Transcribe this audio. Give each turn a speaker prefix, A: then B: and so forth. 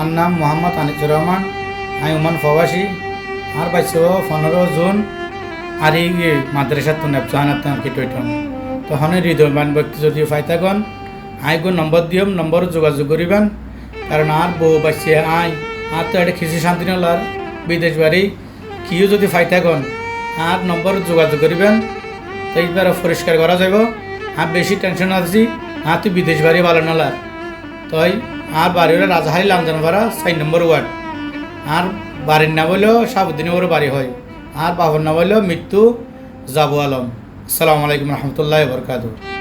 A: আর নাম মোহাম্মদ আনিসুর রহমান। আমি ওমান প্রবাসী। আর পাইছ 15 জুন আর এই মাদ্রাসার তো নেপচাহানাত কিটন তখন হৃদয়বান ব্যক্তি যদি ফাইতাগন আইগো নম্বর দিয়ম নম্বর যোগাযোগ করিবেন। কারণ আর বউ পাইছে আর তো একটা খিচি শান্তি নলার বিদেশ বাড়ি কিও যদি ফাইতাগন আর নম্বর যোগাযোগ করিবেন। তো এইবার পরিষ্কার করা যাব। আর বেশি টেনশন আছি আর তুই বিদেশ বাড়ি ভালো নলার তাই আর বাড়ি হলো রাজাহারি লামজানপাড়া 4 নম্বর ওয়ার্ড। আর বাড়ির না বললেও সাবুদ্দিনে ওর বাড়ি হয়। আর বাবার না বললেও মৃত্যু জাবু আলম। আসসালামু আলাইকুম রহমতুল্লাহ বরকাতুহু।